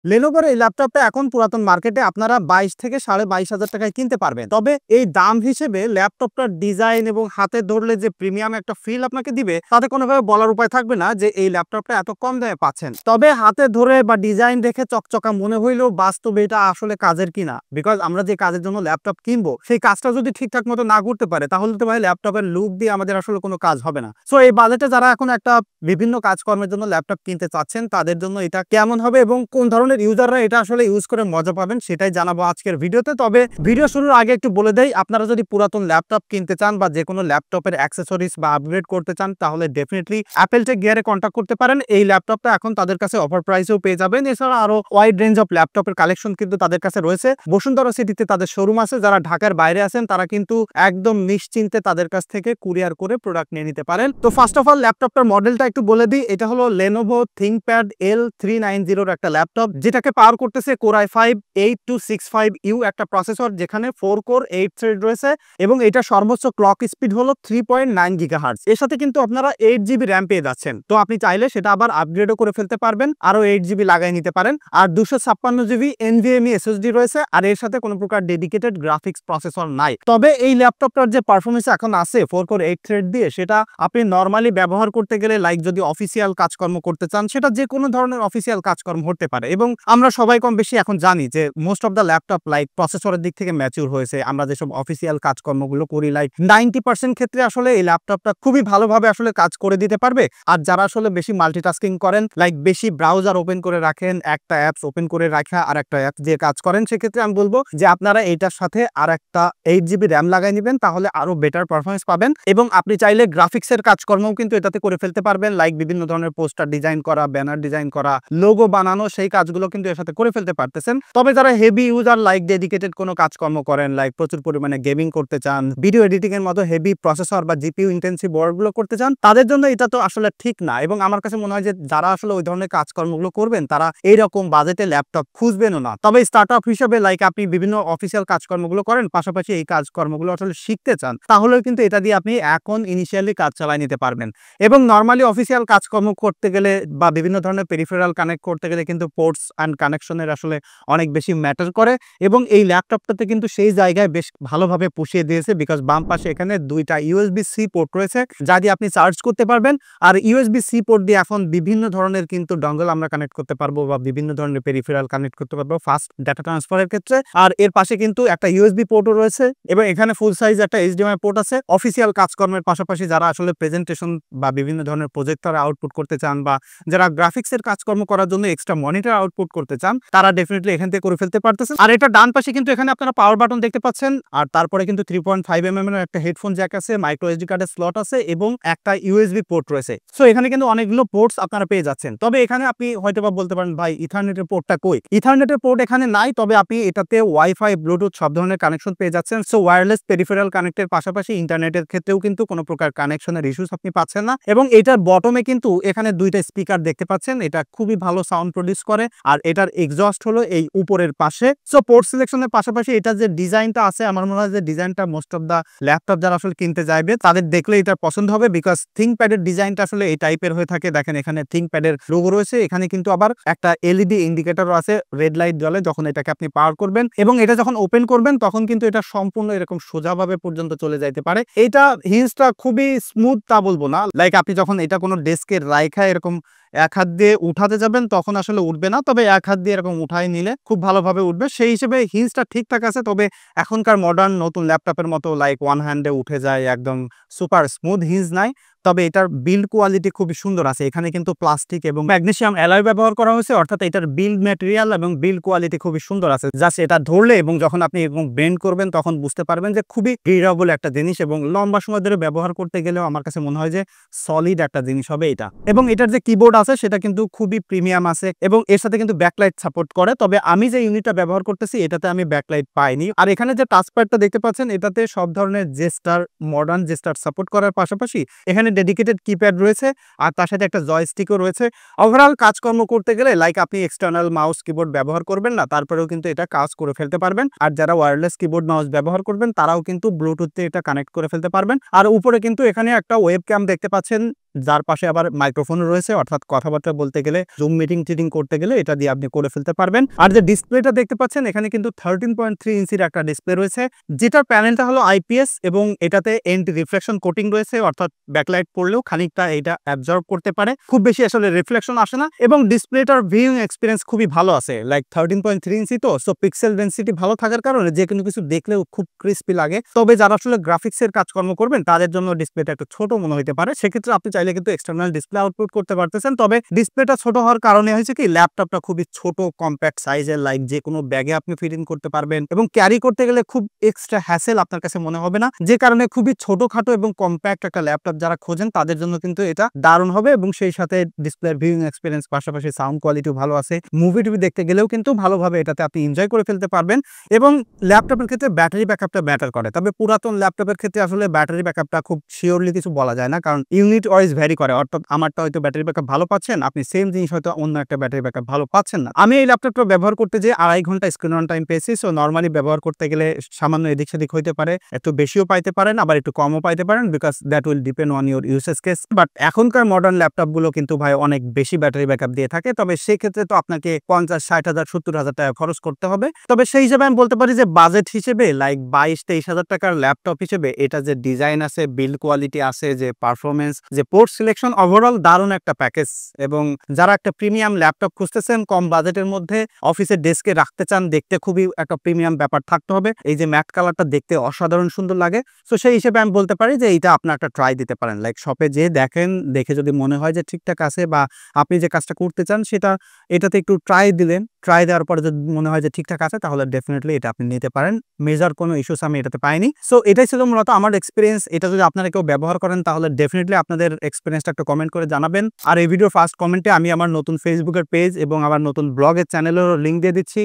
লেনোভোর এই ল্যাপটপটা এখন পুরাতন মার্কেটে আপনারা 22 থেকে 22,500 টাকায় কিনতে পারবেন। তবে এই দাম হিসেবে ল্যাপটপটার ডিজাইন এবং হাতে ধরলে যে প্রিমিয়াম একটা ফিল আপনাকে দিবে, তাতে কোনোভাবে বলার উপায় থাকবে না যে এই ল্যাপটপটা এত কম দামে পাচ্ছেন। তবে হাতে ধরে বা ডিজাইন দেখে চকচকা মনে হইলেও বাস্তবে এটা আসলে কাজের কিনা, বিকজ আমরা যে কাজের জন্য ল্যাপটপ কিনবো সেই কাজটা যদি ঠিকঠাক মতো না করতে পারে, তাহলে তো ভাই ল্যাপটপের লুক দিয়ে আমাদের আসলে কোনো কাজ হবে না। সো এই বাজেটে যারা এখন একটা বিভিন্ন কাজকর্মের জন্য ল্যাপটপ কিনতে চাচ্ছেন, তাদের জন্য এটা কেমন হবে এবং কোন ধরনের ইউজাররা এটা আসলে ইউজ করে মজা পাবেন, সেটাই জানাবো আজকের ভিডিওতে। তবে ভিডিও শুরুর আগে একটু বলে দেই, আপনারা যদি পুরাতন ল্যাপটপ কিনতে চান বা যে কোনো ল্যাপটপের অ্যাক্সেসরিজ বা আপগ্রেড করতে চান, তাহলে ডেফিনেটলি অ্যাপেল টেক গিয়ারে কন্ট্যাক্ট করতে পারেন। এই ল্যাপটপটা এখন তাদের কাছে অফার প্রাইসেও পেয়ে যাবেন। এছাড়া আরো ওয়াইড রেঞ্জ অফ ল্যাপটপের কালেকশন কিন্তু তাদের কাছে রয়েছে। বসুন্ধরা সিটিতে তাদের শোরুম আছে। যারা ঢাকার বাইরে আছেন তারা কিন্তু একদম নিশ্চিন্তে তাদের কাছ থেকে কুরিয়ার করে প্রোডাক্ট নিয়ে নিতে পারেন। তো ফার্স্ট অফ অল ল্যাপটপটার মডেলটা একটু বলে দিই। এটা হলো Lenovo ThinkPad L390 এর একটা ল্যাপটপ, যেটাকে পাওয়ার করতেছে Core i5-8265U একটা প্রসেসর, যেখানে 4 কোর 8 থ্রেড রয়েছে এবং এটা সর্বোচ্চ ক্লক স্পিড হলো 3.9 GHz। এর সাথে কিন্তু আপনারা 8GB র্যাম পেয়ে যাচ্ছেন। তো আপনি চাইলে সেটা আবার আপগ্রেডও করে ফেলতে পারবেন, আরো 8GB লাগাই নিতে পারেন। আর 256GB NVMe SSD রয়েছে, আর এর সাথে কোনো প্রকার ডেডিকেটেড গ্রাফিক্স প্রসেসর নাই। তবে এই ল্যাপটপটার যে পারফরমেন্স এখন আছে 4 কোর 8 থ্রেড দিয়ে, সেটা আপনি নরমালি ব্যবহার করতে গেলে, লাইক যদি অফিসিয়াল কাজকর্ম করতে চান, সেটা যে কোনো ধরনের অফিসিয়াল কাজকর্ম হতে পারে। এবং আমরা সবাই কম বেশি এখন জানি যে most of the laptop like প্রসেসরের দিক থেকে ম্যাচিউর হয়েছে। আমরা যেসব অফিসিয়াল কাজকর্মগুলো করি, লাইক 90% ক্ষেত্রে আসলে এই ল্যাপটপটা খুবই ভালোভাবে আসলে কাজ করে দিতে পারবে। আর যারা আসলে বেশি মাল্টিটাস্কিং করেন, লাইক বেশি ব্রাউজার ওপেন করে রাখেন, একটা অ্যাপস ওপেন করে রাখা আর একটা অ্যাপ দিয়ে কাজ করেন, সেক্ষেত্রে আমি বলবো যে আপনারা এইটার সাথে আর একটা 8GB র্যাম লাগাই নেবেন, তাহলে আরো বেটার পারফরমেন্স পাবেন। এবং আপনি চাইলে গ্রাফিক্সের কাজকর্মও কিন্তু এটাতে করে ফেলতে পারবেন, লাইক বিভিন্ন ধরনের পোস্টার ডিজাইন করা, ব্যানার ডিজাইন করা, লোগো বানানো, সেই কাজগুলো কিন্তু এর সাথে করে ফেলতে পারতেছেন। তবে যারা হেভি ইউজার, লাইক ডেডিকেটেড কোনো কাজকর্ম করেন, লাইক প্রচুর পরিমাণে গেমিং করতে চান, ভিডিও এডিটিং এর মতো হেভি প্রসেসর বা জিপিইউ ইন্টেন্সিভ ওয়ার্কগুলো করতে চান, তাদের জন্য এটা তো আসলে ঠিক না। এবং আমার কাছে মনে হয় যে যারা আসলে ওই ধরনের কাজকর্মগুলো করবেন, তারা এইরকম বাজেটে ল্যাপটপ খুঁজবেনও না। তবে স্টার্টআপ হিসেবে, লাইক আপনি বিভিন্ন অফিসিয়াল কাজকর্মগুলো করেন, পাশাপাশি এই কাজকর্মগুলো আসলে শিখতে চান, তাহলেও কিন্তু এটা দিয়ে আপনি এখন ইনিশিয়ালি কাজ চালায় নিতে পারবেন। এবং নরমালি অফিসিয়াল কাজকর্ম করতে গেলে বা বিভিন্ন ধরনের পেরিফেরাল কানেক্ট করতে গেলে কিন্তু পোর্টস অ্যান্ড কানেকশনের আসলে অনেক বেশি ম্যাটার করে। এবং এই ল্যাপটপটাতে কিন্তু সেই জায়গায় বেশ ভালোভাবে পুষিয়ে দিয়েছে, বিকজ বাম পাশে এখানে দুইটা USB-C পোর্ট রয়েছে, যা দিয়ে আপনি চার্জ করতে পারবেন। আর USB-C পোর্ট দিয়ে এখন বিভিন্ন ধরনের কিন্তু ডঙ্গল আমরা কানেক্ট করতে পারবো বা বিভিন্ন ধরনের পেরিফেরাল কানেক্ট করতে পারবো ফাস্ট ডাটা ট্রান্সফারের ক্ষেত্রে। আর এর পাশে কিন্তু একটা USB পোর্টও রয়েছে এবং এখানে ফুল সাইজ একটা HDMI পোর্ট আছে। অফিসিয়াল কাজকর্মের পাশাপাশি যারা আসলে প্রেজেন্টেশন বা বিভিন্ন ধরনের প্রজেক্টর আউটপুট করতে চান, বা যারা গ্রাফিক্সের কাজকর্ম করার জন্য এক্সট্রা মনিটর আউটপুট করতে চান, তারা ডেফিনেটলি এখান থেকে করে ফেলতে পারতেছেন। আর এটা ডান পাশে কিন্তু এখানে আপনারা পাওয়ার বাটন দেখতে পাচ্ছেন। আর তারপরে কিন্তু 3.5mm এর একটা হেডফোন জ্যাক আছে, মাইক্রো SD কার্ডের স্লট আছে এবং একটা USB পোর্ট রয়েছে। সো এখানে কিন্তু অনেকগুলো পোর্টস আপনারা পেয়ে যাচ্ছেন। তবে এখানে আপনি হয়তোবা বলতে পারেন, ভাই ইথারনেটের পোর্টটা কই? ইথারনেটের পোর্ট এখানে নাই, তবে আপনি এটাতে ওয়াইফাই, ব্লুটুথ সব ধরনের কানেকশন পেয়ে যাচ্ছেন। সো ওয়্যারলেস পেরিফেরাল কানেক্টের পাশাপাশি ইন্টারনেটের ক্ষেত্রেও কিন্তু কোনো প্রকার কানেকশনের ইস্যুস আপনি পাচ্ছেন না। এবং এটার বটমে কিন্তু এখানে দুইটা স্পিকার দেখতে পাচ্ছেন, এটা খুবই ভালো সাউন্ড প্রডিউস করে। আর এটার এক্সজস্ট হলো এই উপরের পাশে। সো পোর্ট সিলেকশনের পাশাপাশি এটা যে ডিজাইনটা আছে, আমার মনে হয় যে ডিজাইনটা মোস্ট অফ দা ল্যাপটপ যারা আসলে কিনতে যাবে, তাদের দেখলে এটা পছন্দ হবে, বিকজ থিংকপ্যাডের ডিজাইনটা আসলে এই টাইপের হয়ে থাকে। দেখেন এখানে থিংকপ্যাডের লোগো রয়েছে, এখানে কিন্তু আবার একটা LED ইন্ডিকেটরও আছে, রেড লাইট জ্বলে যখন এটাকে আপনি পাওয়ার করবেন। এবং এটা যখন ওপেন করবেন তখন কিন্তু এটা সম্পূর্ণ এরকম সোজাভাবে পর্যন্ত চলে যাইতে পারে। এটা হিঞ্জটা খুবই স্মুথ তা বলবো না, লাইক আপনি যখন এটা কোনো ডেস্কে রাইখা এরকম এক হাত দিয়ে উঠাতে যাবেন তখন আসলে উঠবে না, তবে এক হাত দিয়ে এরকম উঠাই নিলে খুব ভালোভাবে উঠবে। সেই হিসেবে হিঞ্জটা ঠিকঠাক আছে। তবে এখনকার মডার্ন নতুন ল্যাপটপের মতো লাইক ওয়ান হ্যান্ডে উঠে যায়, একদম সুপার স্মুথ হিঞ্জ নাই। তবে এটার বিল্ড কোয়ালিটি খুবই সুন্দর আছে। এখানে কিন্তু প্লাস্টিক এবং ম্যাগনেসিয়াম অ্যালয় ব্যবহার করা হয়েছে, অর্থাৎ এটার বিল্ড ম্যাটেরিয়াল এবং বিল্ড কোয়ালিটি খুবই সুন্দর আছে। জাস্ট এটা ধরলে এবং যখন আপনি এরকম বেন্ড করবেন তখন বুঝতে পারবেন যে খুবই ডিউরেবল একটা জিনিস, এবং লম্বা সময় ধরে ব্যবহার করতে গেলেও আমার কাছে মনে হয় যে সলিড একটা জিনিস হবে এটা। এবং এটার যে কিবোর্ড আছে সেটা কিন্তু খুবই প্রিমিয়াম আছে এবং এর সাথে কিন্তু ব্যাকলাইট সাপোর্ট করে। তবে আমি যে ইউনিটটা ব্যবহার করতেছি এটাতে আমি ব্যাকলাইট পাইনি। আর এখানে যে টাচপ্যাডটা দেখতে পাচ্ছেন, এটাতে সব ধরনের জেস্টার, মডার্ন জেস্টার সাপোর্ট করার পাশাপাশি এখানে এখানে ডেডিকেটেড কিপ্যাড রয়েছে আর তার সাথে একটা জয়স্টিকও রয়েছে। ওভারঅল কাজকর্ম করতে গেলে লাইক আপনি এক্সটার্নাল মাউস কিবোর্ড ব্যবহার করবেন না, তারপরেও কিন্তু এটা কাজ করে ফেলতে পারবেন। আর যারা ওয়্যারলেস কিবোর্ড মাউস ব্যবহার করবেন তারাও কিন্তু ব্লুটুথ দিয়ে এটা কানেক্ট করে ফেলতে পারবেন। আর উপরে কিন্তু এখানে একটা ওয়েবক্যাম দেখতে পাচ্ছেন, যার পাশে আবার মাইক্রোফোন রয়েছে, অর্থাৎ কথাবার্তা বলতে গেলে জুম মিটিং করতে গেলে এটা দিয়ে আপনি করে ফেলতে পারবেন। আর যে ডিসপ্লেটা দেখতে পাচ্ছেন এখানে কিন্তু 13.3 ইঞ্চির একটা ডিসপ্লে রয়েছে, যেটার প্যানেলটা হলো আইপিএস এবং এটাতে এন্টি রিফ্লেকশন কোটিং রয়েছে, অর্থাৎ ব্যাকলাইট পড়লেও খানিকটা এটা অ্যাবজর্ব করতে পারে, খুব বেশি আসলে রিফ্লেকশন আসে না। এবং ডিসপ্লেটার ভিউইং এক্সপিরিয়েন্স খুবই ভালো আছে, লাইক 13.3 ইঞ্চি তো, সো পিক্সেল ডেনসিটি ভালো থাকার কারণে যে কোনো কিছু দেখলেও খুব ক্রিস্পি লাগে। তবে যারা আসলে গ্রাফিক্সের কাজকর্ম করবেন তাদের জন্য ডিসপ্লেটা একটু ছোট মনে হতে পারে, সেক্ষেত্রে আপনি চাইলে কিন্তু এক্সটার্নাল ডিসপ্লে আউটপুট করতে পারতেছেন। তবে ডিসপ্লেটা ছোট হওয়ার কারণে হয়েছে কি, ল্যাপটপটা খুবই ছোট কম্প্যাক্ট সাইজের, লাইক যে কোনো ব্যাগে আপনি ফিট ইন করতে পারবেন এবং ক্যারি করতে গেলে খুব এক্সট্রা হ্যাসেল আপনার কাছে মনে হবে না, যে কারণে খুবই ছোটখাটো এবং কম্প্যাক্ট একটা ল্যাপটপ যারা খোঁজেন তাদের জন্য কিন্তু এটা দারুণ হবে। এবং সেই সাথে ডিসপ্লের ভিউইং এক্সপিরিয়েন্স, পাশাপাশি সাউন্ড কোয়ালিটিও ভালো আছে, মুভি টুভি দেখতে গেলেও কিন্তু ভালোভাবে এটাতে আপনি এনজয় করে ফেলতে পারবেন। এবং ল্যাপটপের ক্ষেত্রে ব্যাটারি ব্যাকআপটা ম্যাটার করে, তবে পুরাতন ল্যাপটপের ক্ষেত্রে আসলে ব্যাটারি ব্যাকআপটা খুব শিওরলি কিছু বলা যায় না, কারণ ইউনিট ওয়াইজ ভ্যারি করে। অর্থাৎ আমারটা হয়তো ব্যাটারি ব্যাকআপ ভালো পাচ্ছেন, আপনি সেম জিনিস হয়তো অন্য একটা ব্যাটারি ব্যাকআপ ভালো পাচ্ছেন না। আমি এই ল্যাপটপটা ব্যবহার করতে যে 2.5 ঘন্টা স্ক্রিন অন টাইম পেয়েছি, সো নর্মালি ব্যবহার করতে গেলে সামান্য এদিক সেদিক হইতে পারে, একটু বেশিও পাইতে পারেন আবার একটু কমও পাইতে পারেন, because that will depend on your usage case. But এখনকার মডার্ন ল্যাপটপগুলো কিন্তু ভাই অনেক বেশি ব্যাটারি ব্যাকআপ দিয়ে থাকে, তবে সেক্ষেত্রে তো আপনাকে 50, 60 হাজার, 70 হাজার টাকা খরচ করতে হবে। তবে সেই হিসেবে আমি বলতে পারি যে বাজেট হিসেবে লাইক 22-23 হাজার টাকার ল্যাপটপ হিসেবে এটা যে ডিজাইন আছে, বিল্ড কোয়ালিটি আছে, যে পারফরমেন্স, যে পোর্ট সিলেকশন, ওভারঅল দারুণ একটা প্যাকেজ। এবং যারা একটা প্রিমিয়াম ল্যাপটপ খুঁজতেছেন কম বাজেটের মধ্যে, অফিসের ডেস্কে রাখতে চান, দেখতে খুবই একটা প্রিমিয়াম ব্যাপার থাকতে হবে, এই যে ম্যাট কালারটা দেখতে অসাধারণ সুন্দর লাগে, সো সেই হিসেবে আমি বলতে পারি যে এইটা আপনার একটা ট্রাই দিতে পারেন। লাইক শপে যে দেখেন, দেখে যদি মনে হয় যে ঠিকঠাক আছে বা আপনি যে কাজটা করতে চান সেটা এটাতে একটু ট্রাই দিলেন, ট্রাই দেওয়ার পরে যদি মনে হয় যে ঠিকঠাক আছে তাহলে ডেফিনেটলি এটা আপনি নিতে পারেন। মেজর কোনো ইস্যুস আমি এটাতে পাইনি। সো এটাই ছিল মূলত আমার এক্সপিরিয়েন্স। এটা যদি আপনারা কেউ ব্যবহার করেন তাহলে ডেফিনেটলি আপনাদের এক্সপিরিয়েন্সটা একটু কমেন্ট করে জানাবেন। আর এই ভিডিওর ফার্স্ট কমেন্টে আমি আমার নতুন ফেসবুকের পেজ এবং আমার নতুন ব্লগের চ্যানেলেরও লিঙ্ক দিয়ে দিচ্ছি,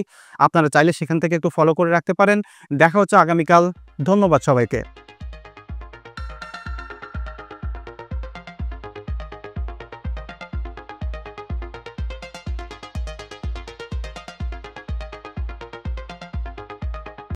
আপনারা চাইলে সেখান থেকে একটু ফলো করে রাখতে পারেন। দেখা হচ্ছে আগামীকাল। ধন্যবাদ সবাইকে।